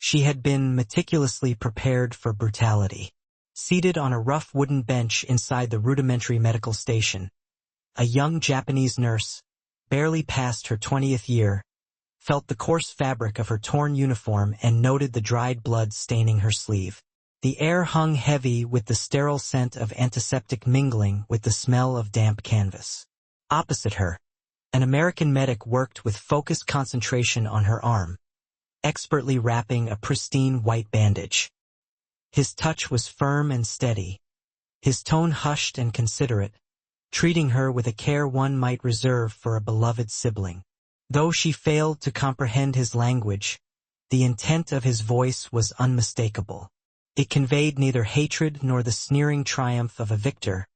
She had been meticulously prepared for brutality. Seated on a rough wooden bench inside the rudimentary medical station, a young Japanese nurse, barely past her 20th year, felt the coarse fabric of her torn uniform and noted the dried blood staining her sleeve. The air hung heavy with the sterile scent of antiseptic mingling with the smell of damp canvas. Opposite her, an American medic worked with focused concentration on her arm, expertly wrapping a pristine white bandage. His touch was firm and steady, his tone hushed and considerate, treating her with a care one might reserve for a beloved sibling. Though she failed to comprehend his language, the intent of his voice was unmistakable. It conveyed neither hatred nor the sneering triumph of a victor,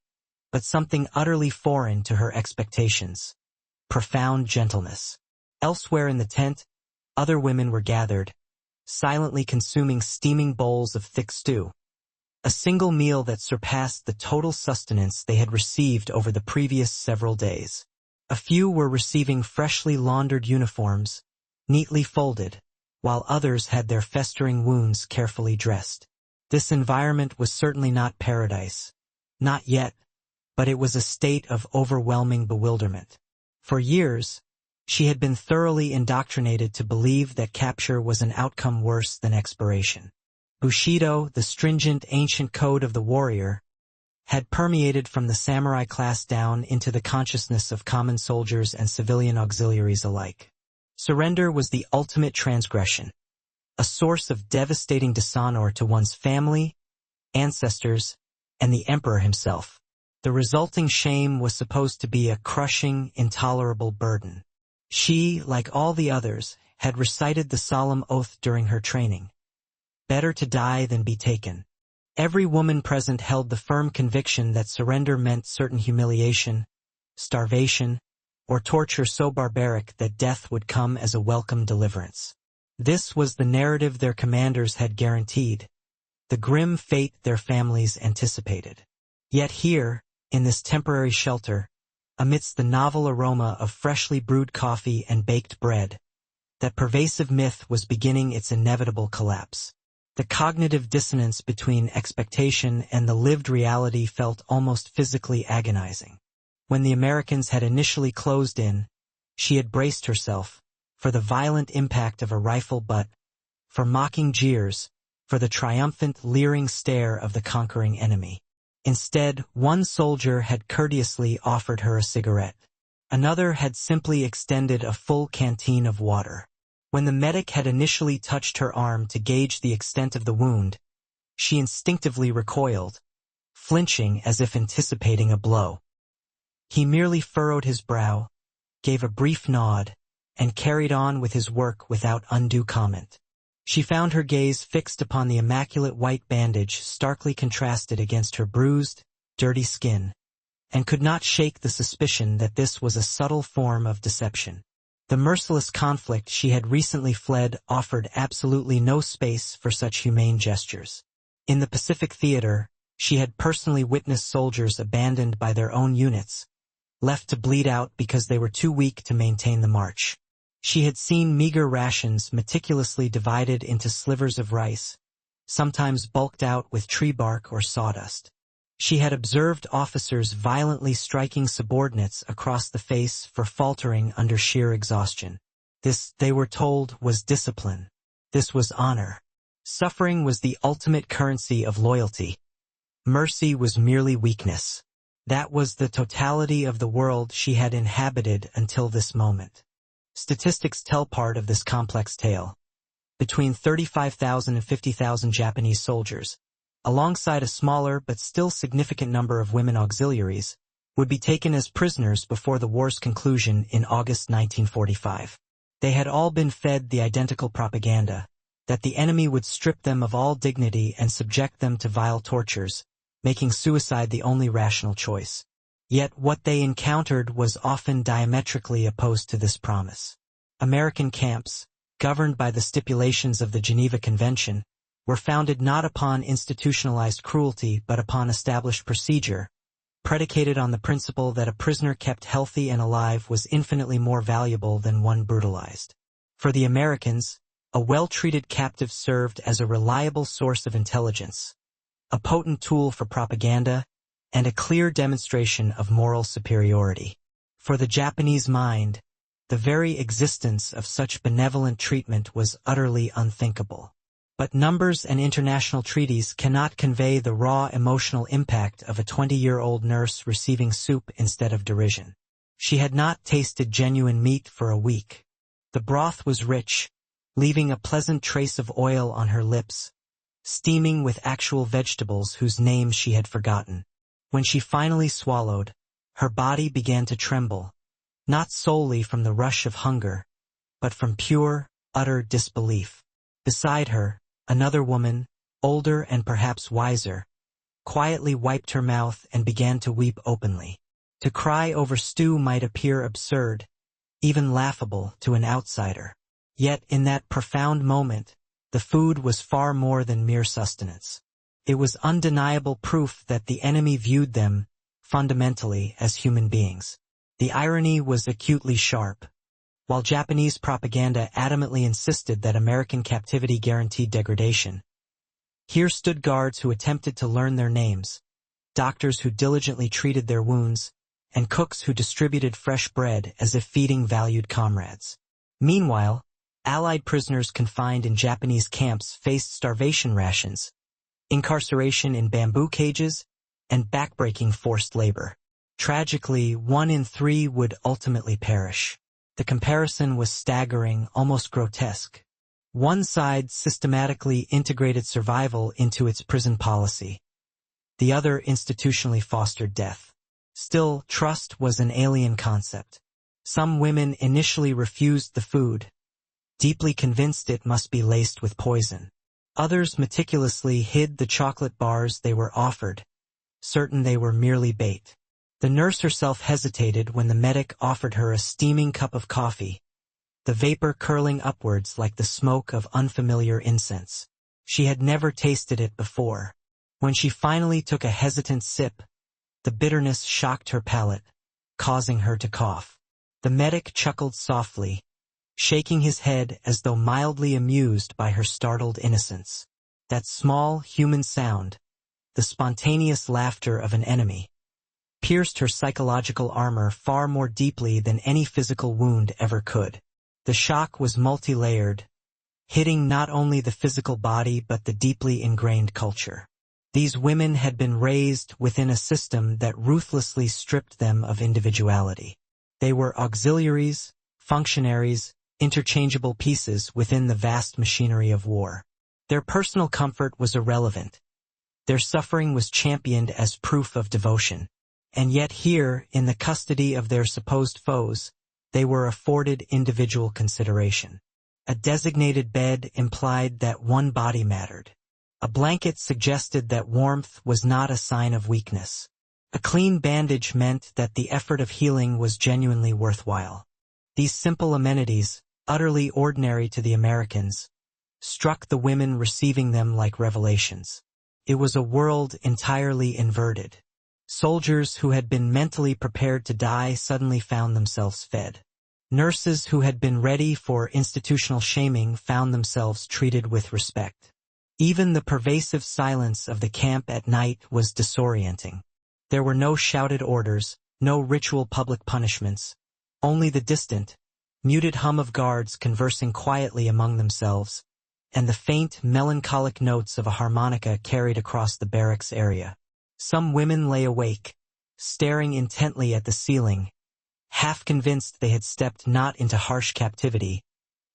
but something utterly foreign to her expectations: profound gentleness. Elsewhere in the tent, other women were gathered, silently consuming steaming bowls of thick stew, a single meal that surpassed the total sustenance they had received over the previous several days. A few were receiving freshly laundered uniforms, neatly folded, while others had their festering wounds carefully dressed. This environment was certainly not paradise. Not yet, but it was a state of overwhelming bewilderment. For years, she had been thoroughly indoctrinated to believe that capture was an outcome worse than expiration. Bushido, the stringent ancient code of the warrior, had permeated from the samurai class down into the consciousness of common soldiers and civilian auxiliaries alike. Surrender was the ultimate transgression, a source of devastating dishonor to one's family, ancestors, and the emperor himself. The resulting shame was supposed to be a crushing, intolerable burden. She, like all the others, had recited the solemn oath during her training: better to die than be taken. Every woman present held the firm conviction that surrender meant certain humiliation, starvation, or torture so barbaric that death would come as a welcome deliverance. This was the narrative their commanders had guaranteed, the grim fate their families anticipated. Yet here, in this temporary shelter, amidst the novel aroma of freshly brewed coffee and baked bread, that pervasive myth was beginning its inevitable collapse. The cognitive dissonance between expectation and the lived reality felt almost physically agonizing. When the Americans had initially closed in, she had braced herself for the violent impact of a rifle butt, for mocking jeers, for the triumphant, leering stare of the conquering enemy. Instead, one soldier had courteously offered her a cigarette. Another had simply extended a full canteen of water. When the medic had initially touched her arm to gauge the extent of the wound, she instinctively recoiled, flinching as if anticipating a blow. He merely furrowed his brow, gave a brief nod, and carried on with his work without undue comment. She found her gaze fixed upon the immaculate white bandage starkly contrasted against her bruised, dirty skin, and could not shake the suspicion that this was a subtle form of deception. The merciless conflict she had recently fled offered absolutely no space for such humane gestures. In the Pacific Theater, she had personally witnessed soldiers abandoned by their own units, left to bleed out because they were too weak to maintain the march. She had seen meager rations meticulously divided into slivers of rice, sometimes bulked out with tree bark or sawdust. She had observed officers violently striking subordinates across the face for faltering under sheer exhaustion. This, they were told, was discipline. This was honor. Suffering was the ultimate currency of loyalty. Mercy was merely weakness. That was the totality of the world she had inhabited until this moment. Statistics tell part of this complex tale. Between 35,000 and 50,000 Japanese soldiers, alongside a smaller but still significant number of women auxiliaries, would be taken as prisoners before the war's conclusion in August 1945. They had all been fed the identical propaganda, that the enemy would strip them of all dignity and subject them to vile tortures, making suicide the only rational choice. Yet what they encountered was often diametrically opposed to this promise. American camps, governed by the stipulations of the Geneva Convention, were founded not upon institutionalized cruelty but upon established procedure, predicated on the principle that a prisoner kept healthy and alive was infinitely more valuable than one brutalized. For the Americans, A well-treated captive served as a reliable source of intelligence, a potent tool for propaganda, and a clear demonstration of moral superiority. For the Japanese mind, the very existence of such benevolent treatment was utterly unthinkable. But numbers and international treaties cannot convey the raw emotional impact of a 20-year-old nurse receiving soup instead of derision. She had not tasted genuine meat for a week. The broth was rich, leaving a pleasant trace of oil on her lips, steaming with actual vegetables whose names she had forgotten. When she finally swallowed, her body began to tremble, not solely from the rush of hunger, but from pure, utter disbelief. Beside her, another woman, older and perhaps wiser, quietly wiped her mouth and began to weep openly. To cry over stew might appear absurd, even laughable to an outsider. Yet in that profound moment, the food was far more than mere sustenance. It was undeniable proof that the enemy viewed them, fundamentally, as human beings. The irony was acutely sharp. While Japanese propaganda adamantly insisted that American captivity guaranteed degradation, here stood guards who attempted to learn their names, doctors who diligently treated their wounds, and cooks who distributed fresh bread as if feeding valued comrades. Meanwhile, Allied prisoners confined in Japanese camps faced starvation rations, incarceration in bamboo cages, and backbreaking forced labor. Tragically, 1 in 3 would ultimately perish. The comparison was staggering, almost grotesque. One side systematically integrated survival into its prison policy. The other institutionally fostered death. Still, trust was an alien concept. Some women initially refused the food, deeply convinced it must be laced with poison. Others meticulously hid the chocolate bars they were offered, certain they were merely bait. The nurse herself hesitated when the medic offered her a steaming cup of coffee, the vapor curling upwards like the smoke of unfamiliar incense. She had never tasted it before. When she finally took a hesitant sip, the bitterness shocked her palate, causing her to cough. The medic chuckled softly, shaking his head as though mildly amused by her startled innocence. That small, human sound, the spontaneous laughter of an enemy, pierced her psychological armor far more deeply than any physical wound ever could. The shock was multi-layered, hitting not only the physical body but the deeply ingrained culture. These women had been raised within a system that ruthlessly stripped them of individuality. They were auxiliaries, functionaries, interchangeable pieces within the vast machinery of war. Their personal comfort was irrelevant. Their suffering was championed as proof of devotion. And yet here, in the custody of their supposed foes, they were afforded individual consideration. A designated bed implied that one body mattered. A blanket suggested that warmth was not a sign of weakness. A clean bandage meant that the effort of healing was genuinely worthwhile. These simple amenities, utterly ordinary to the Americans, struck the women receiving them like revelations. It was a world entirely inverted. Soldiers who had been mentally prepared to die suddenly found themselves fed. Nurses who had been ready for institutional shaming found themselves treated with respect. Even the pervasive silence of the camp at night was disorienting. There were no shouted orders, no ritual public punishments, only the distant, muted hum of guards conversing quietly among themselves, and the faint, melancholic notes of a harmonica carried across the barracks area. Some women lay awake, staring intently at the ceiling, half convinced they had stepped not into harsh captivity,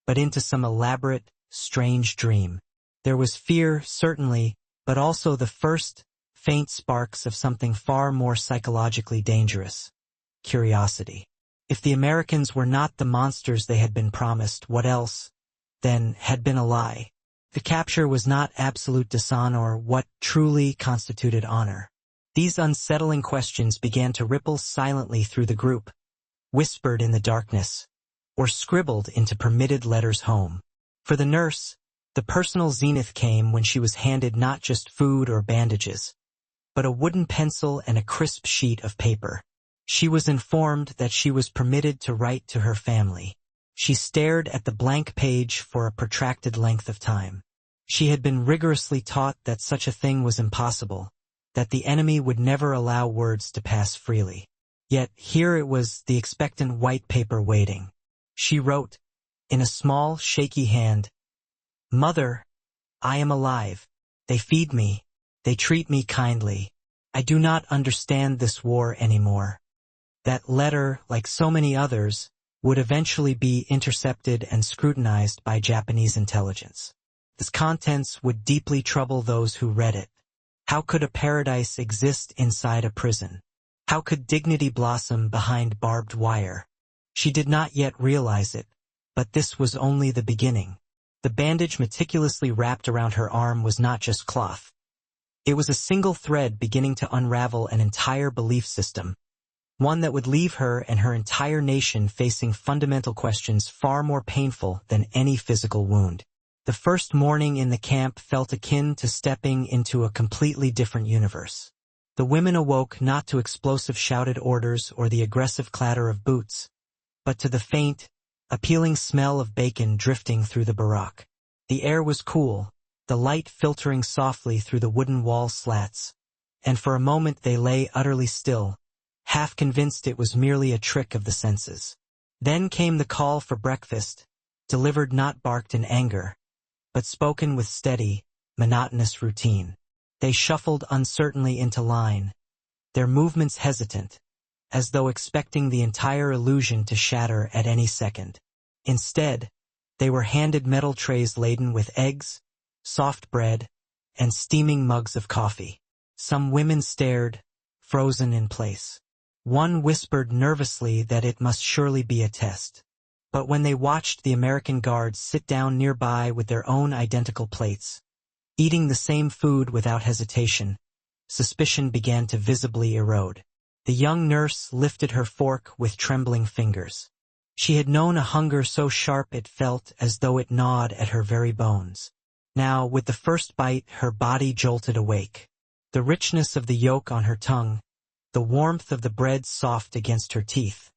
but into some elaborate, strange dream. There was fear, certainly, but also the first, faint sparks of something far more psychologically dangerous: curiosity. If the Americans were not the monsters they had been promised, what else, then, had been a lie? The capture was not absolute dishonor. What truly constituted honor? These unsettling questions began to ripple silently through the group, whispered in the darkness, or scribbled into permitted letters home. For the nurse, the personal zenith came when she was handed not just food or bandages, but a wooden pencil and a crisp sheet of paper. She was informed that she was permitted to write to her family. She stared at the blank page for a protracted length of time. She had been rigorously taught that such a thing was impossible, that the enemy would never allow words to pass freely. Yet here it was, the expectant white paper waiting. She wrote, in a small, shaky hand, "Mother, I am alive. They feed me. They treat me kindly. I do not understand this war anymore." That letter, like so many others, would eventually be intercepted and scrutinized by Japanese intelligence. Its contents would deeply trouble those who read it. How could a paradise exist inside a prison? How could dignity blossom behind barbed wire? She did not yet realize it, but this was only the beginning. The bandage meticulously wrapped around her arm was not just cloth. It was a single thread beginning to unravel an entire belief system, one that would leave her and her entire nation facing fundamental questions far more painful than any physical wound. The first morning in the camp felt akin to stepping into a completely different universe. The women awoke not to explosive shouted orders or the aggressive clatter of boots, but to the faint, appealing smell of bacon drifting through the barack. The air was cool, the light filtering softly through the wooden wall slats, and for a moment they lay utterly still, half convinced it was merely a trick of the senses. Then came the call for breakfast, delivered not barked in anger, but spoken with steady, monotonous routine. They shuffled uncertainly into line, their movements hesitant, as though expecting the entire illusion to shatter at any second. Instead, they were handed metal trays laden with eggs, soft bread, and steaming mugs of coffee. Some women stared, frozen in place. One whispered nervously that it must surely be a test. But when they watched the American guards sit down nearby with their own identical plates, eating the same food without hesitation, suspicion began to visibly erode. The young nurse lifted her fork with trembling fingers. She had known a hunger so sharp it felt as though it gnawed at her very bones. Now, with the first bite, her body jolted awake. The richness of the yolk on her tongue, the warmth of the bread soft against her teeth.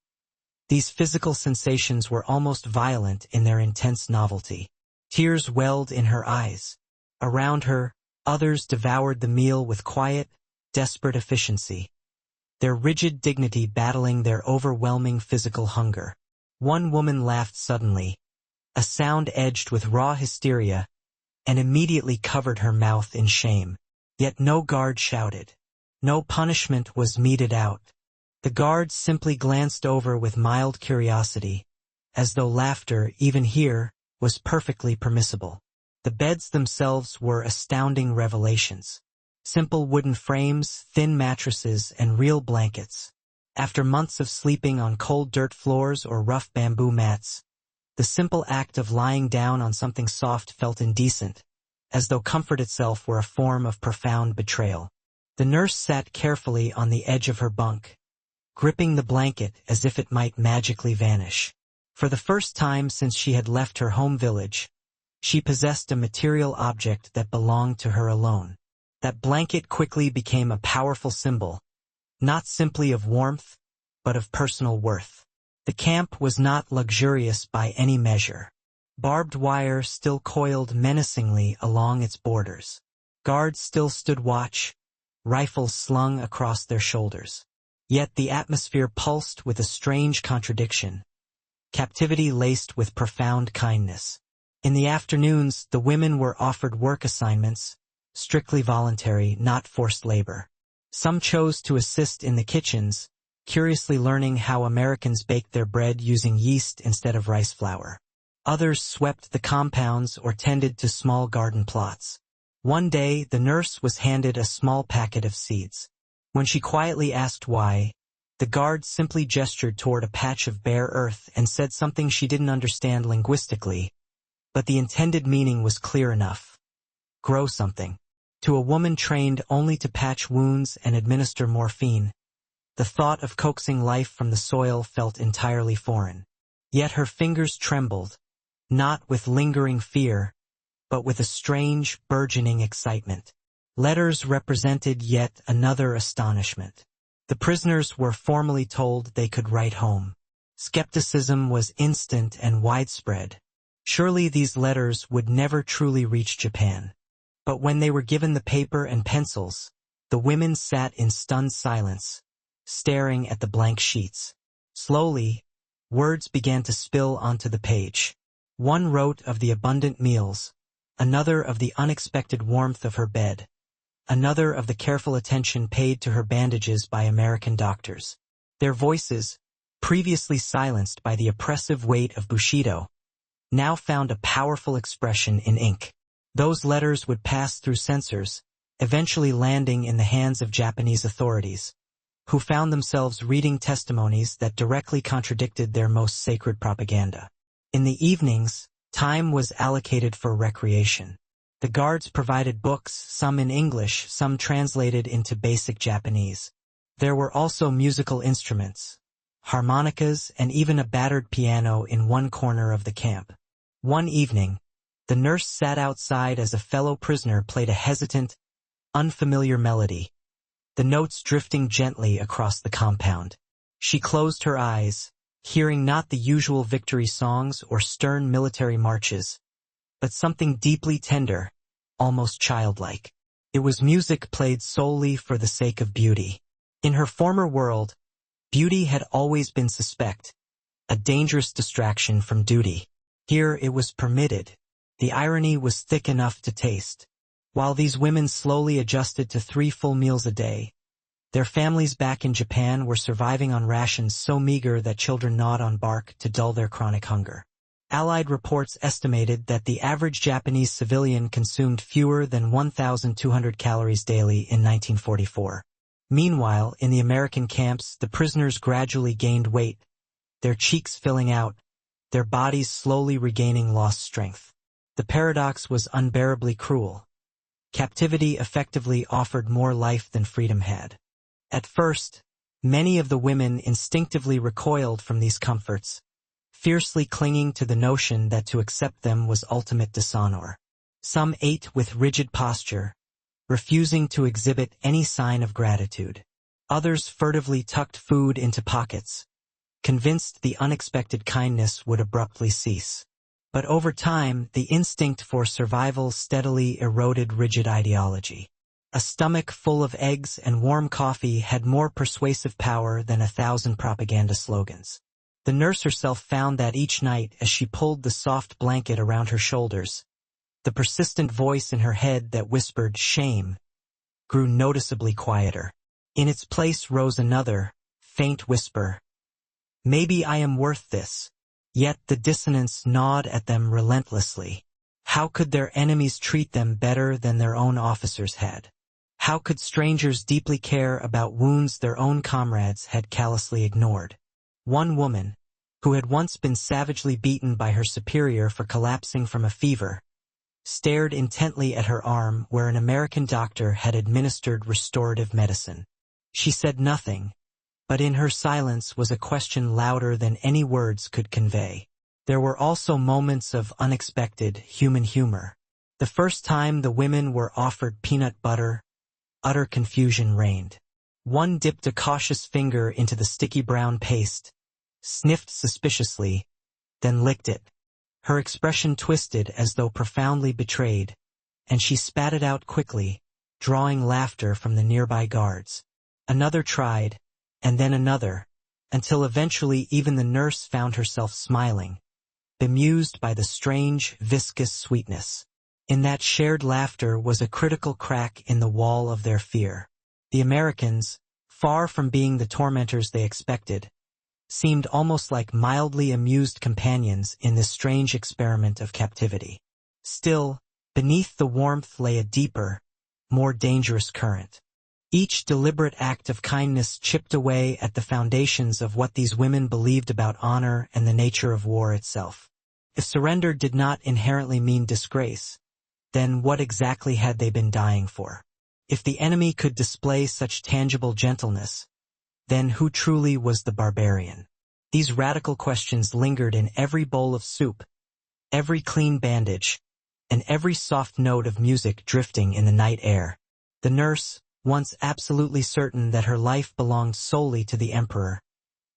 These physical sensations were almost violent in their intense novelty. Tears welled in her eyes. Around her, others devoured the meal with quiet, desperate efficiency, their rigid dignity battling their overwhelming physical hunger. One woman laughed suddenly, a sound edged with raw hysteria, and immediately covered her mouth in shame. Yet no guard shouted. No punishment was meted out. The guards simply glanced over with mild curiosity, as though laughter, even here, was perfectly permissible. The beds themselves were astounding revelations. Simple wooden frames, thin mattresses, and real blankets. After months of sleeping on cold dirt floors or rough bamboo mats, the simple act of lying down on something soft felt indecent, as though comfort itself were a form of profound betrayal. The nurse sat carefully on the edge of her bunk, gripping the blanket as if it might magically vanish. For the first time since she had left her home village, she possessed a material object that belonged to her alone. That blanket quickly became a powerful symbol, not simply of warmth, but of personal worth. The camp was not luxurious by any measure. Barbed wire still coiled menacingly along its borders. Guards still stood watch, rifles slung across their shoulders. Yet the atmosphere pulsed with a strange contradiction, captivity laced with profound kindness. In the afternoons, the women were offered work assignments, strictly voluntary, not forced labor. Some chose to assist in the kitchens, curiously learning how Americans baked their bread using yeast instead of rice flour. Others swept the compounds or tended to small garden plots. One day, the nurse was handed a small packet of seeds. When she quietly asked why, the guard simply gestured toward a patch of bare earth and said something she didn't understand linguistically, but the intended meaning was clear enough. Grow something. To a woman trained only to patch wounds and administer morphine, the thought of coaxing life from the soil felt entirely foreign. Yet her fingers trembled, not with lingering fear, but with a strange, burgeoning excitement. Letters represented yet another astonishment. The prisoners were formally told they could write home. Skepticism was instant and widespread. Surely these letters would never truly reach Japan. But when they were given the paper and pencils, the women sat in stunned silence, staring at the blank sheets. Slowly, words began to spill onto the page. One wrote of the abundant meals, another of the unexpected warmth of her bed, another of the careful attention paid to her bandages by American doctors. Their voices, previously silenced by the oppressive weight of Bushido, now found a powerful expression in ink. Those letters would pass through censors, eventually landing in the hands of Japanese authorities, who found themselves reading testimonies that directly contradicted their most sacred propaganda. In the evenings, time was allocated for recreation. The guards provided books, some in English, some translated into basic Japanese. There were also musical instruments, harmonicas, and even a battered piano in one corner of the camp. One evening, the nurse sat outside as a fellow prisoner played a hesitant, unfamiliar melody, the notes drifting gently across the compound. She closed her eyes, hearing not the usual victory songs or stern military marches, but something deeply tender, almost childlike. It was music played solely for the sake of beauty. In her former world, beauty had always been suspect, a dangerous distraction from duty. Here it was permitted. The irony was thick enough to taste. While these women slowly adjusted to 3 full meals a day, their families back in Japan were surviving on rations so meager that children gnawed on bark to dull their chronic hunger. Allied reports estimated that the average Japanese civilian consumed fewer than 1,200 calories daily in 1944. Meanwhile, in the American camps, the prisoners gradually gained weight, their cheeks filling out, their bodies slowly regaining lost strength. The paradox was unbearably cruel. Captivity effectively offered more life than freedom had. At first, many of the women instinctively recoiled from these comforts, fiercely clinging to the notion that to accept them was ultimate dishonor. Some ate with rigid posture, refusing to exhibit any sign of gratitude. Others furtively tucked food into pockets, convinced the unexpected kindness would abruptly cease. But over time, the instinct for survival steadily eroded rigid ideology. A stomach full of eggs and warm coffee had more persuasive power than 1,000 propaganda slogans. The nurse herself found that each night as she pulled the soft blanket around her shoulders, the persistent voice in her head that whispered shame grew noticeably quieter. In its place rose another, faint whisper. Maybe I am worth this. Yet the dissonance gnawed at them relentlessly. How could their enemies treat them better than their own officers had? How could strangers deeply care about wounds their own comrades had callously ignored? One woman, who had once been savagely beaten by her superior for collapsing from a fever, stared intently at her arm where an American doctor had administered restorative medicine. She said nothing, but in her silence was a question louder than any words could convey. There were also moments of unexpected human humor. The first time the women were offered peanut butter, utter confusion reigned. One dipped a cautious finger into the sticky brown paste, sniffed suspiciously, then licked it. Her expression twisted as though profoundly betrayed, and she spat it out quickly, drawing laughter from the nearby guards. Another tried, and then another, until eventually even the nurse found herself smiling, bemused by the strange, viscous sweetness. In that shared laughter was a critical crack in the wall of their fear. The Americans, far from being the tormentors they expected, seemed almost like mildly amused companions in this strange experiment of captivity. Still, beneath the warmth lay a deeper, more dangerous current. Each deliberate act of kindness chipped away at the foundations of what these women believed about honor and the nature of war itself. If surrender did not inherently mean disgrace, then what exactly had they been dying for? If the enemy could display such tangible gentleness, then who truly was the barbarian? These radical questions lingered in every bowl of soup, every clean bandage, and every soft note of music drifting in the night air. The nurse, once absolutely certain that her life belonged solely to the emperor,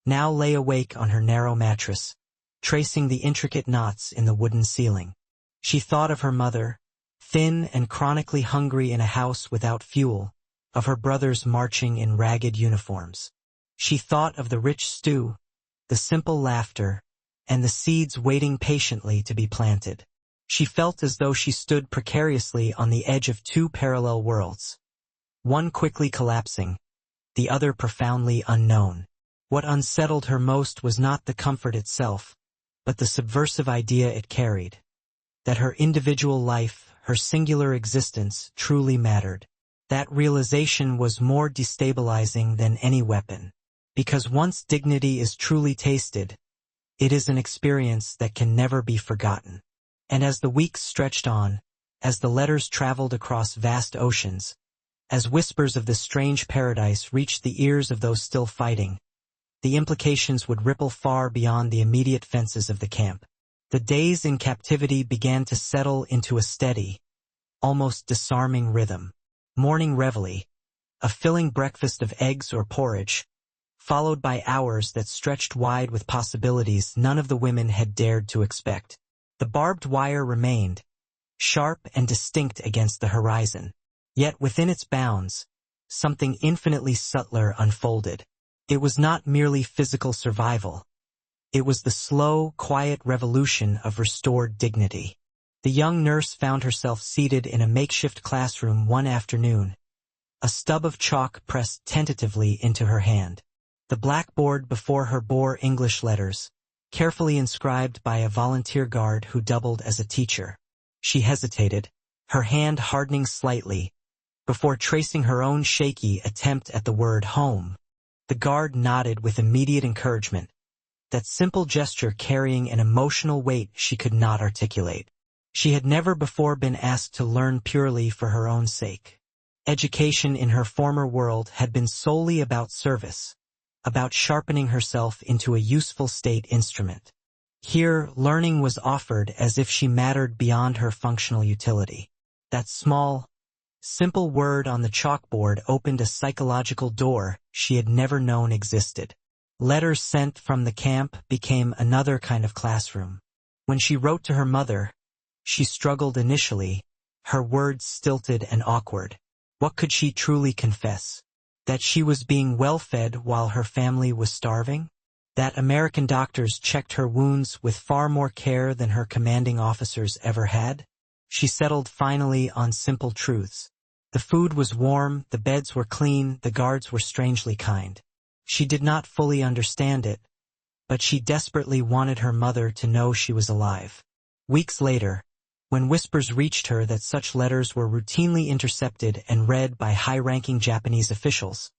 now lay awake on her narrow mattress, tracing the intricate knots in the wooden ceiling. She thought of her mother, thin and chronically hungry in a house without fuel, of her brothers marching in ragged uniforms. She thought of the rich stew, the simple laughter, and the seeds waiting patiently to be planted. She felt as though she stood precariously on the edge of two parallel worlds, one quickly collapsing, the other profoundly unknown. What unsettled her most was not the comfort itself, but the subversive idea it carried, that her individual life, her singular existence, truly mattered. That realization was more destabilizing than any weapon, because once dignity is truly tasted, it is an experience that can never be forgotten. And as the weeks stretched on, as the letters traveled across vast oceans, as whispers of this strange paradise reached the ears of those still fighting, the implications would ripple far beyond the immediate fences of the camp. The days in captivity began to settle into a steady, almost disarming rhythm. Morning reveille, a filling breakfast of eggs or porridge, followed by hours that stretched wide with possibilities none of the women had dared to expect. The barbed wire remained, sharp and distinct against the horizon. Yet within its bounds, something infinitely subtler unfolded. It was not merely physical survival. It was the slow, quiet revolution of restored dignity. The young nurse found herself seated in a makeshift classroom one afternoon, a stub of chalk pressed tentatively into her hand. The blackboard before her bore English letters, carefully inscribed by a volunteer guard who doubled as a teacher. She hesitated, her hand hardening slightly, before tracing her own shaky attempt at the word home. The guard nodded with immediate encouragement, that simple gesture carrying an emotional weight she could not articulate. She had never before been asked to learn purely for her own sake. Education in her former world had been solely about service, about sharpening herself into a useful state instrument. Here, learning was offered as if she mattered beyond her functional utility. That small, simple word on the chalkboard opened a psychological door she had never known existed. Letters sent from the camp became another kind of classroom. When she wrote to her mother, she struggled initially, her words stilted and awkward. What could she truly confess? That she was being well-fed while her family was starving? That American doctors checked her wounds with far more care than her commanding officers ever had? She settled finally on simple truths. The food was warm, the beds were clean, the guards were strangely kind. She did not fully understand it, but she desperately wanted her mother to know she was alive. Weeks later, when whispers reached her that such letters were routinely intercepted and read by high-ranking Japanese officials,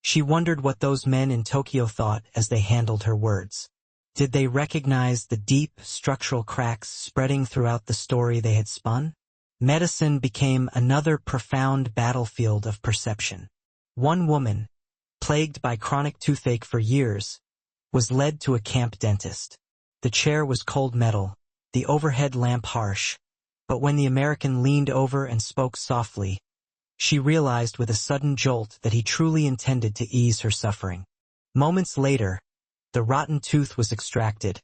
she wondered what those men in Tokyo thought as they handled her words. Did they recognize the deep, structural cracks spreading throughout the story they had spun? Medicine became another profound battlefield of perception. One woman, plagued by chronic toothache for years, was led to a camp dentist. The chair was cold metal, the overhead lamp harsh, but when the American leaned over and spoke softly, she realized with a sudden jolt that he truly intended to ease her suffering. Moments later, the rotten tooth was extracted,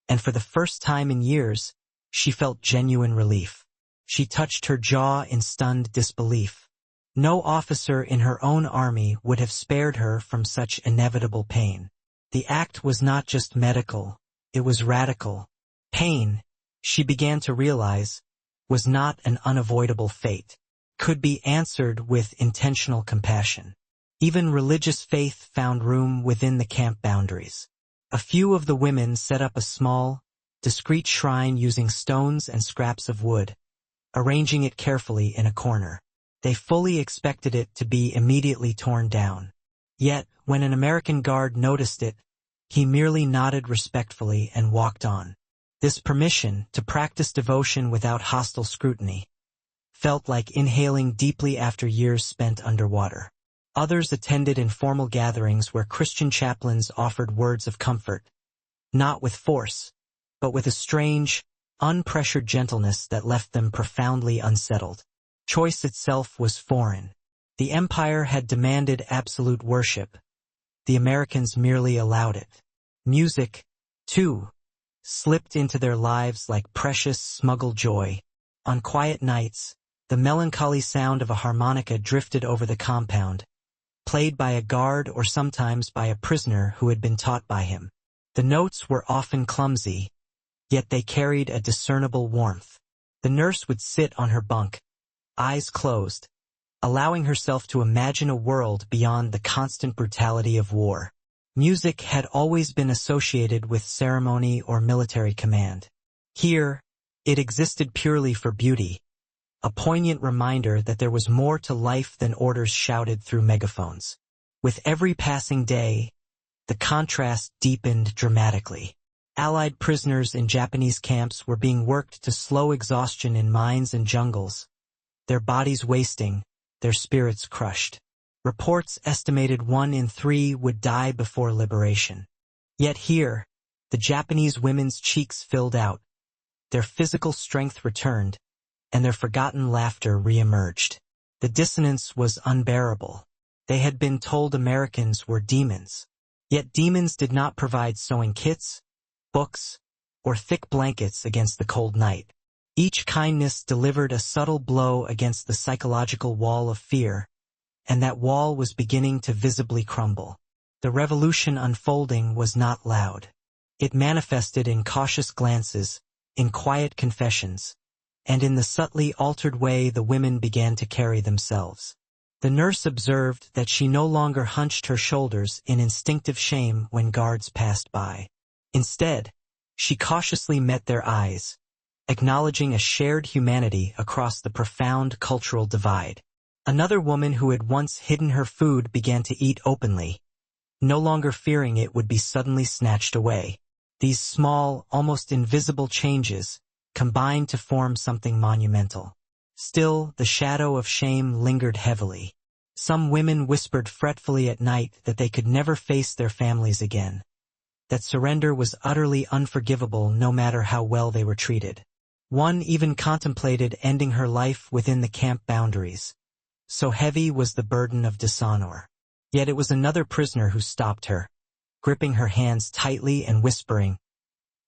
and for the first time in years, she felt genuine relief. She touched her jaw in stunned disbelief. No officer in her own army would have spared her from such inevitable pain. The act was not just medical, it was radical. Pain, she began to realize, was not an unavoidable fate, could be answered with intentional compassion. Even religious faith found room within the camp boundaries. A few of the women set up a small, discreet shrine using stones and scraps of wood, arranging it carefully in a corner. They fully expected it to be immediately torn down. Yet, when an American guard noticed it, he merely nodded respectfully and walked on. This permission to practice devotion without hostile scrutiny felt like inhaling deeply after years spent underwater. Others attended informal gatherings where Christian chaplains offered words of comfort, not with force, but with a strange, unpressured gentleness that left them profoundly unsettled. Choice itself was foreign. The empire had demanded absolute worship. the Americans merely allowed it. Music, too, slipped into their lives like precious smuggled joy. On quiet nights, the melancholy sound of a harmonica drifted over the compound, played by a guard or sometimes by a prisoner who had been taught by him. The notes were often clumsy, yet they carried a discernible warmth. The nurse would sit on her bunk, eyes closed, allowing herself to imagine a world beyond the constant brutality of war. Music had always been associated with ceremony or military command. Here, it existed purely for beauty, a poignant reminder that there was more to life than orders shouted through megaphones. With every passing day, the contrast deepened dramatically. Allied prisoners in Japanese camps were being worked to slow exhaustion in mines and jungles, their bodies wasting, their spirits crushed. Reports estimated 1 in 3 would die before liberation. Yet here, the Japanese women's cheeks filled out, their physical strength returned, and their forgotten laughter re-emerged. The dissonance was unbearable. They had been told Americans were demons. Yet demons did not provide sewing kits, books, or thick blankets against the cold night. Each kindness delivered a subtle blow against the psychological wall of fear, and that wall was beginning to visibly crumble. The revolution unfolding was not loud. It manifested in cautious glances, in quiet confessions, and in the subtly altered way the women began to carry themselves. The nurse observed that she no longer hunched her shoulders in instinctive shame when guards passed by. Instead, she cautiously met their eyes, acknowledging a shared humanity across the profound cultural divide. Another woman who had once hidden her food began to eat openly, no longer fearing it would be suddenly snatched away. These small, almost invisible changes combined to form something monumental. Still, the shadow of shame lingered heavily. Some women whispered fretfully at night that they could never face their families again, that surrender was utterly unforgivable no matter how well they were treated. One even contemplated ending her life within the camp boundaries. So heavy was the burden of dishonor. Yet it was another prisoner who stopped her, gripping her hands tightly and whispering,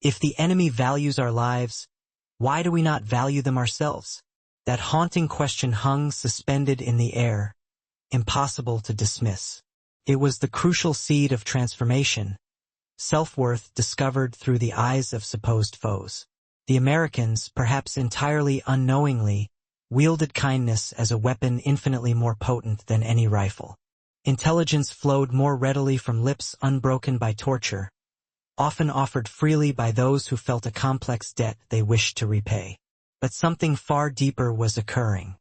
"If the enemy values our lives, why do we not value them ourselves?" That haunting question hung suspended in the air, impossible to dismiss. It was the crucial seed of transformation, self-worth discovered through the eyes of supposed foes. The Americans, perhaps entirely unknowingly, wielded kindness as a weapon infinitely more potent than any rifle. Intelligence flowed more readily from lips unbroken by torture, often offered freely by those who felt a complex debt they wished to repay. But something far deeper was occurring.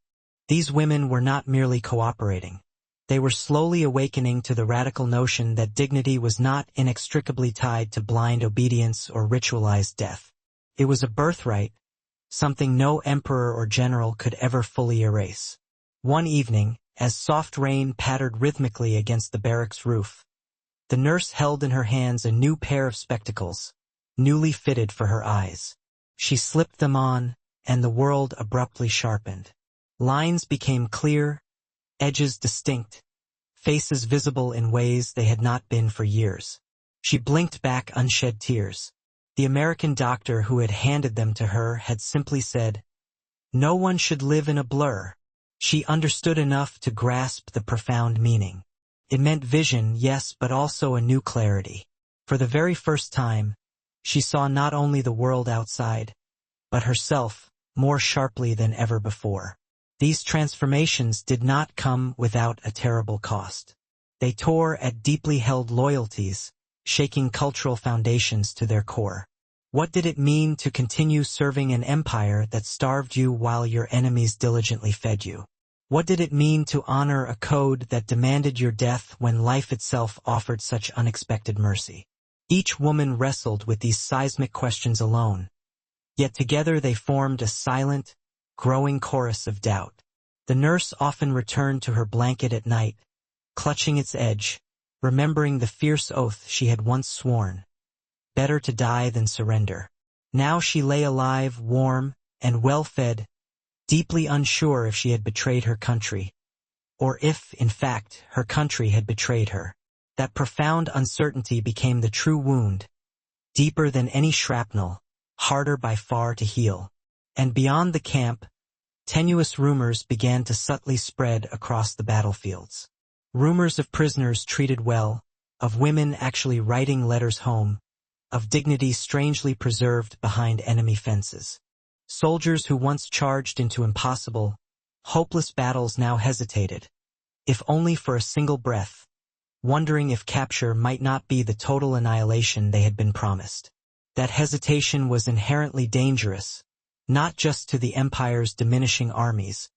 These women were not merely cooperating. They were slowly awakening to the radical notion that dignity was not inextricably tied to blind obedience or ritualized death. It was a birthright, something no emperor or general could ever fully erase. One evening, as soft rain pattered rhythmically against the barracks roof, the nurse held in her hands a new pair of spectacles, newly fitted for her eyes. She slipped them on, and the world abruptly sharpened. Lines became clear, edges distinct, faces visible in ways they had not been for years. She blinked back unshed tears. The American doctor who had handed them to her had simply said, "No one should live in a blur." She understood enough to grasp the profound meaning. It meant vision, yes, but also a new clarity. For the very first time, she saw not only the world outside, but herself more sharply than ever before. These transformations did not come without a terrible cost. They tore at deeply held loyalties, shaking cultural foundations to their core. What did it mean to continue serving an empire that starved you while your enemies diligently fed you? What did it mean to honor a code that demanded your death when life itself offered such unexpected mercy? Each woman wrestled with these seismic questions alone, yet together they formed a silent, growing chorus of doubt. The nurse often returned to her blanket at night, clutching its edge, remembering the fierce oath she had once sworn, better to die than surrender. Now she lay alive, warm, and well-fed, deeply unsure if she had betrayed her country, or if, in fact, her country had betrayed her. That profound uncertainty became the true wound, deeper than any shrapnel, harder by far to heal. And beyond the camp, tenuous rumors began to subtly spread across the battlefields. Rumors of prisoners treated well, of women actually writing letters home, of dignity strangely preserved behind enemy fences. Soldiers who once charged into impossible, hopeless battles now hesitated, if only for a single breath, wondering if capture might not be the total annihilation they had been promised. That hesitation was inherently dangerous, not just to the empire's diminishing armies,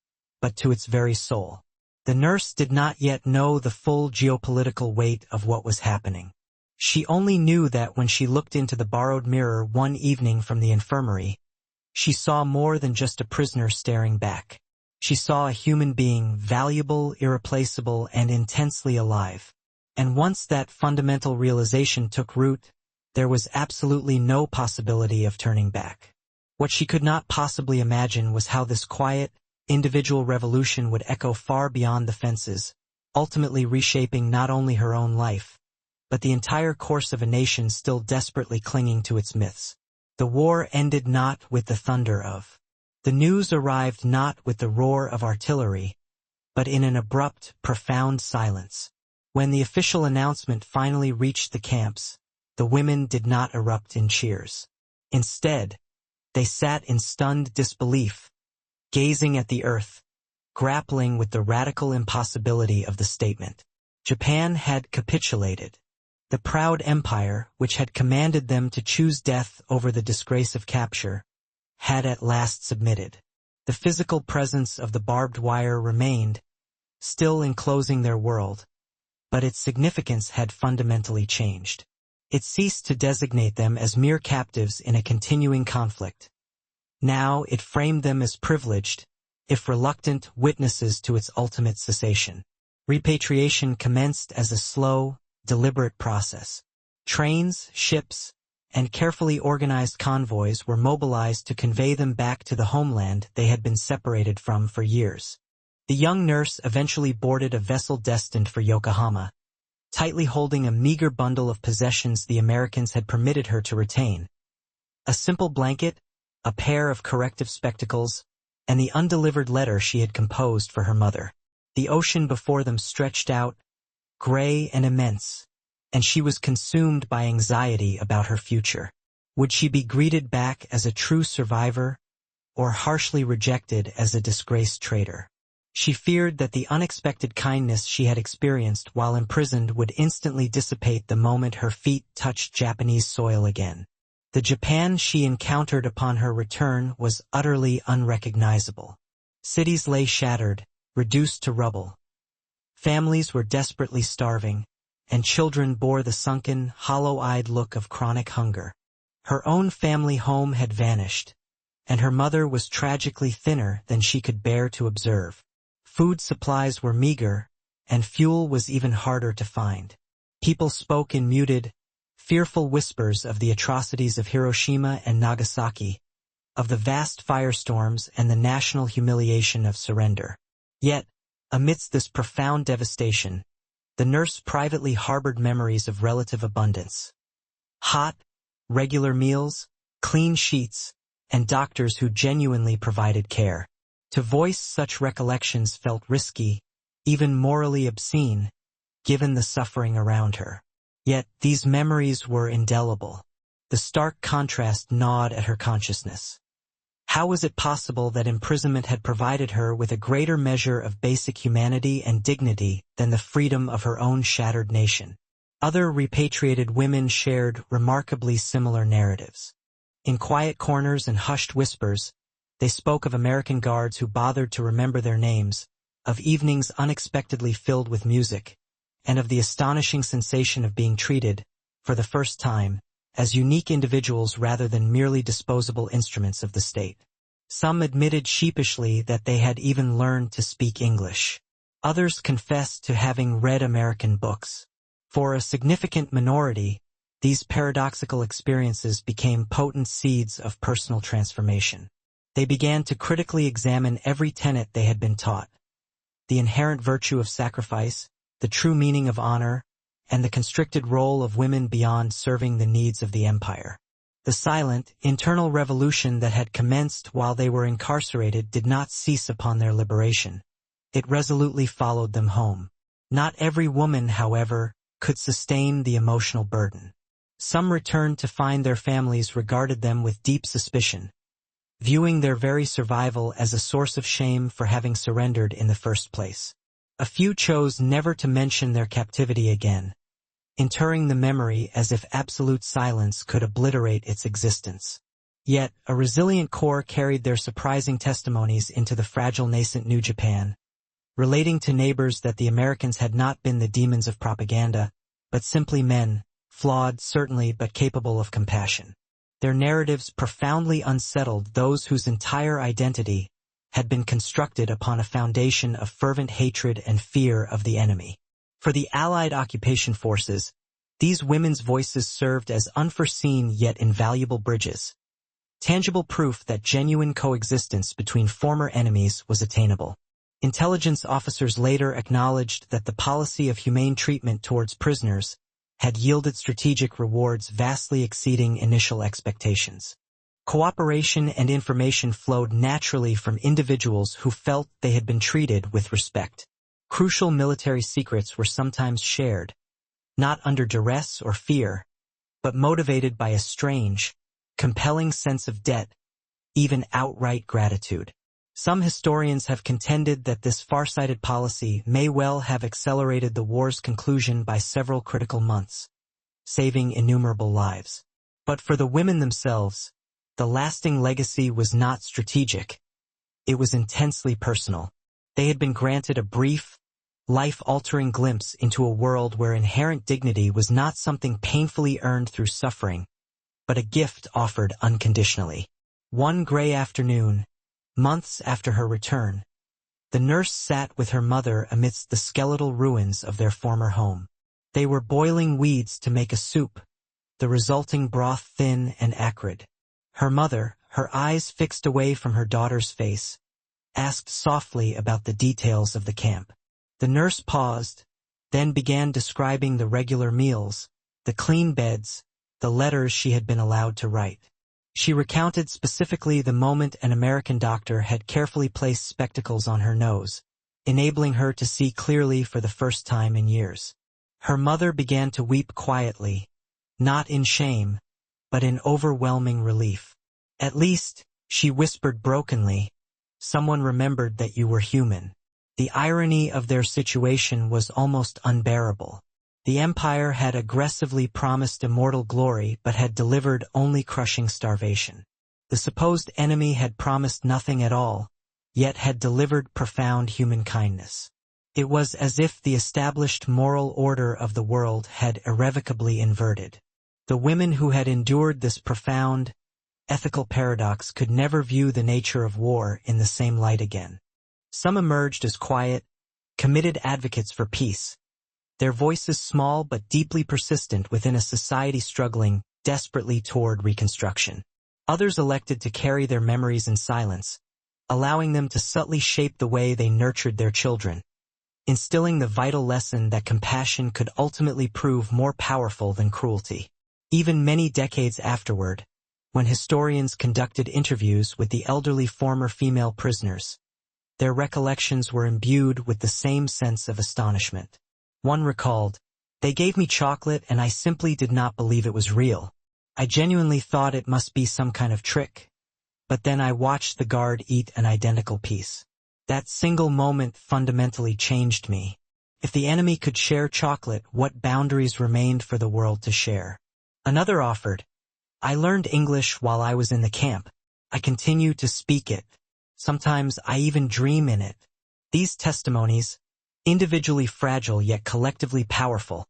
but to its very soul. The nurse did not yet know the full geopolitical weight of what was happening. She only knew that when she looked into the borrowed mirror one evening from the infirmary, she saw more than just a prisoner staring back. She saw a human being, valuable, irreplaceable, and intensely alive. And once that fundamental realization took root, there was absolutely no possibility of turning back. What she could not possibly imagine was how this quiet, individual revolution would echo far beyond the fences, ultimately reshaping not only her own life, but the entire course of a nation still desperately clinging to its myths. The war ended not with the thunder of. The news arrived not with the roar of artillery, but in an abrupt, profound silence. When the official announcement finally reached the camps, the women did not erupt in cheers. Instead, they sat in stunned disbelief, gazing at the earth, grappling with the radical impossibility of the statement. Japan had capitulated. The proud empire, which had commanded them to choose death over the disgrace of capture, had at last submitted. The physical presence of the barbed wire remained, still enclosing their world, but its significance had fundamentally changed. It ceased to designate them as mere captives in a continuing conflict. Now it framed them as privileged, if reluctant, witnesses to its ultimate cessation. Repatriation commenced as a slow, deliberate process. Trains, ships, and carefully organized convoys were mobilized to convey them back to the homeland they had been separated from for years. The young nurse eventually boarded a vessel destined for Yokohama, tightly holding a meager bundle of possessions the Americans had permitted her to retain. A simple blanket, a pair of corrective spectacles, and the undelivered letter she had composed for her mother. The ocean before them stretched out, gray and immense, and she was consumed by anxiety about her future. Would she be greeted back as a true survivor, or harshly rejected as a disgraced traitor? She feared that the unexpected kindness she had experienced while imprisoned would instantly dissipate the moment her feet touched Japanese soil again. The Japan she encountered upon her return was utterly unrecognizable. Cities lay shattered, reduced to rubble. Families were desperately starving, and children bore the sunken, hollow-eyed look of chronic hunger. Her own family home had vanished, and her mother was tragically thinner than she could bear to observe. Food supplies were meager, and fuel was even harder to find. People spoke in muted, fearful whispers of the atrocities of Hiroshima and Nagasaki, of the vast firestorms and the national humiliation of surrender. Yet, amidst this profound devastation, the nurse privately harbored memories of relative abundance. Hot, regular meals, clean sheets, and doctors who genuinely provided care. To voice such recollections felt risky, even morally obscene, given the suffering around her. Yet these memories were indelible. The stark contrast gnawed at her consciousness. How was it possible that imprisonment had provided her with a greater measure of basic humanity and dignity than the freedom of her own shattered nation? Other repatriated women shared remarkably similar narratives. In quiet corners and hushed whispers, they spoke of American guards who bothered to remember their names, of evenings unexpectedly filled with music, and of the astonishing sensation of being treated, for the first time, as unique individuals rather than merely disposable instruments of the state. Some admitted sheepishly that they had even learned to speak English. Others confessed to having read American books. For a significant minority, these paradoxical experiences became potent seeds of personal transformation. They began to critically examine every tenet they had been taught: the inherent virtue of sacrifice, the true meaning of honor, and the constricted role of women beyond serving the needs of the empire. The silent, internal revolution that had commenced while they were incarcerated did not cease upon their liberation. It resolutely followed them home. Not every woman, however, could sustain the emotional burden. Some returned to find their families regarded them with deep suspicion, viewing their very survival as a source of shame for having surrendered in the first place. A few chose never to mention their captivity again, interring the memory as if absolute silence could obliterate its existence. Yet, a resilient core carried their surprising testimonies into the fragile nascent New Japan, relating to neighbors that the Americans had not been the demons of propaganda, but simply men, flawed certainly but capable of compassion. Their narratives profoundly unsettled those whose entire identity had been constructed upon a foundation of fervent hatred and fear of the enemy. For the Allied occupation forces, these women's voices served as unforeseen yet invaluable bridges, tangible proof that genuine coexistence between former enemies was attainable. Intelligence officers later acknowledged that the policy of humane treatment towards prisoners had yielded strategic rewards vastly exceeding initial expectations. Cooperation and information flowed naturally from individuals who felt they had been treated with respect. Crucial military secrets were sometimes shared, not under duress or fear, but motivated by a strange, compelling sense of debt, even outright gratitude. Some historians have contended that this far-sighted policy may well have accelerated the war's conclusion by several critical months, saving innumerable lives. But for the women themselves, the lasting legacy was not strategic. It was intensely personal. They had been granted a brief, life-altering glimpse into a world where inherent dignity was not something painfully earned through suffering, but a gift offered unconditionally. One gray afternoon, months after her return, the nurse sat with her mother amidst the skeletal ruins of their former home. They were boiling weeds to make a soup, the resulting broth thin and acrid. Her mother, her eyes fixed away from her daughter's face, asked softly about the details of the camp. The nurse paused, then began describing the regular meals, the clean beds, the letters she had been allowed to write. She recounted specifically the moment an American doctor had carefully placed spectacles on her nose, enabling her to see clearly for the first time in years. Her mother began to weep quietly, not in shame, but in overwhelming relief. At least, she whispered brokenly, someone remembered that you were human. The irony of their situation was almost unbearable. The empire had aggressively promised immortal glory but had delivered only crushing starvation. The supposed enemy had promised nothing at all, yet had delivered profound human kindness. It was as if the established moral order of the world had irrevocably inverted. The women who had endured this profound, ethical paradox could never view the nature of war in the same light again. Some emerged as quiet, committed advocates for peace, their voices small but deeply persistent within a society struggling desperately toward reconstruction. Others elected to carry their memories in silence, allowing them to subtly shape the way they nurtured their children, instilling the vital lesson that compassion could ultimately prove more powerful than cruelty. Even many decades afterward, when historians conducted interviews with the elderly former female prisoners, their recollections were imbued with the same sense of astonishment. One recalled, "They gave me chocolate and I simply did not believe it was real. I genuinely thought it must be some kind of trick. But then I watched the guard eat an identical piece. That single moment fundamentally changed me. If the enemy could share chocolate, what boundaries remained for the world to share?" Another offered, "I learned English while I was in the camp. I continue to speak it. Sometimes I even dream in it." These testimonies, individually fragile yet collectively powerful,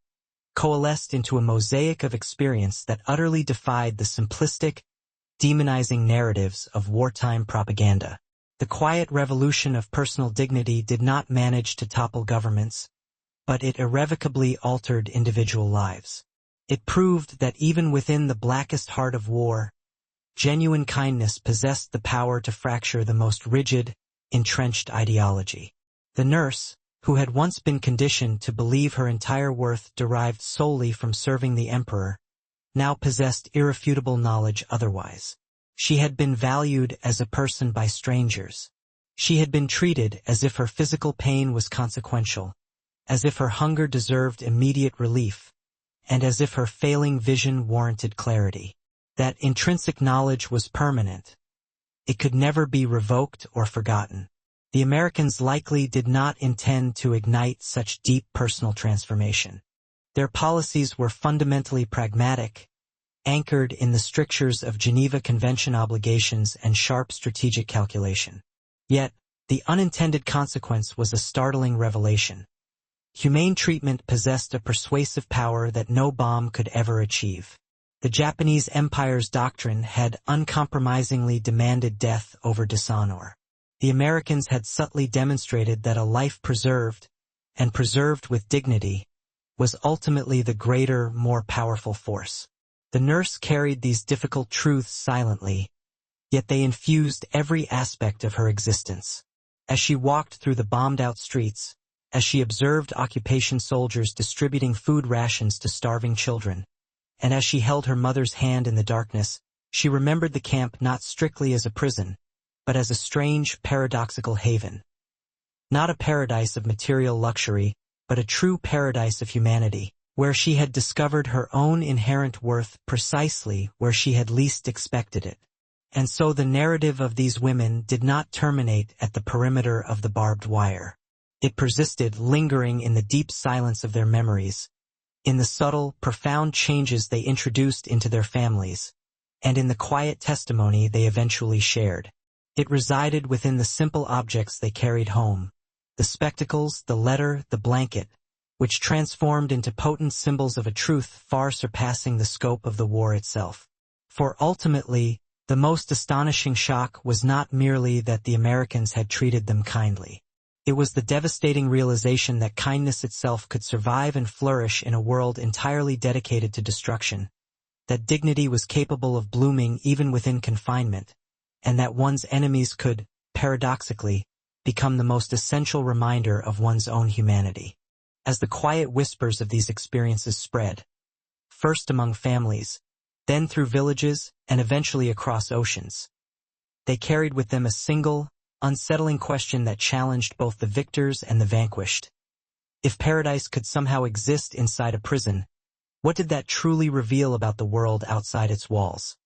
coalesced into a mosaic of experience that utterly defied the simplistic, demonizing narratives of wartime propaganda. The quiet revolution of personal dignity did not manage to topple governments, but it irrevocably altered individual lives. It proved that even within the blackest heart of war, genuine kindness possessed the power to fracture the most rigid, entrenched ideology. The nurse, who had once been conditioned to believe her entire worth derived solely from serving the emperor, now possessed irrefutable knowledge otherwise. She had been valued as a person by strangers. She had been treated as if her physical pain was consequential, as if her hunger deserved immediate relief, and as if her failing vision warranted clarity. That intrinsic knowledge was permanent. It could never be revoked or forgotten. The Americans likely did not intend to ignite such deep personal transformation. Their policies were fundamentally pragmatic, anchored in the strictures of Geneva Convention obligations and sharp strategic calculation. Yet, the unintended consequence was a startling revelation. Humane treatment possessed a persuasive power that no bomb could ever achieve. The Japanese Empire's doctrine had uncompromisingly demanded death over dishonor. The Americans had subtly demonstrated that a life preserved, and preserved with dignity, was ultimately the greater, more powerful force. The nurse carried these difficult truths silently, yet they infused every aspect of her existence. As she walked through the bombed-out streets, as she observed occupation soldiers distributing food rations to starving children, and as she held her mother's hand in the darkness, she remembered the camp not strictly as a prison, but as a strange, paradoxical haven. Not a paradise of material luxury, but a true paradise of humanity, where she had discovered her own inherent worth precisely where she had least expected it. And so the narrative of these women did not terminate at the perimeter of the barbed wire. It persisted, lingering in the deep silence of their memories, in the subtle, profound changes they introduced into their families, and in the quiet testimony they eventually shared. It resided within the simple objects they carried home, the spectacles, the letter, the blanket, which transformed into potent symbols of a truth far surpassing the scope of the war itself. For ultimately, the most astonishing shock was not merely that the Americans had treated them kindly. It was the devastating realization that kindness itself could survive and flourish in a world entirely dedicated to destruction, that dignity was capable of blooming even within confinement, and that one's enemies could, paradoxically, become the most essential reminder of one's own humanity. As the quiet whispers of these experiences spread, first among families, then through villages, and eventually across oceans, they carried with them a single, unsettling question that challenged both the victors and the vanquished. If paradise could somehow exist inside a prison, what did that truly reveal about the world outside its walls?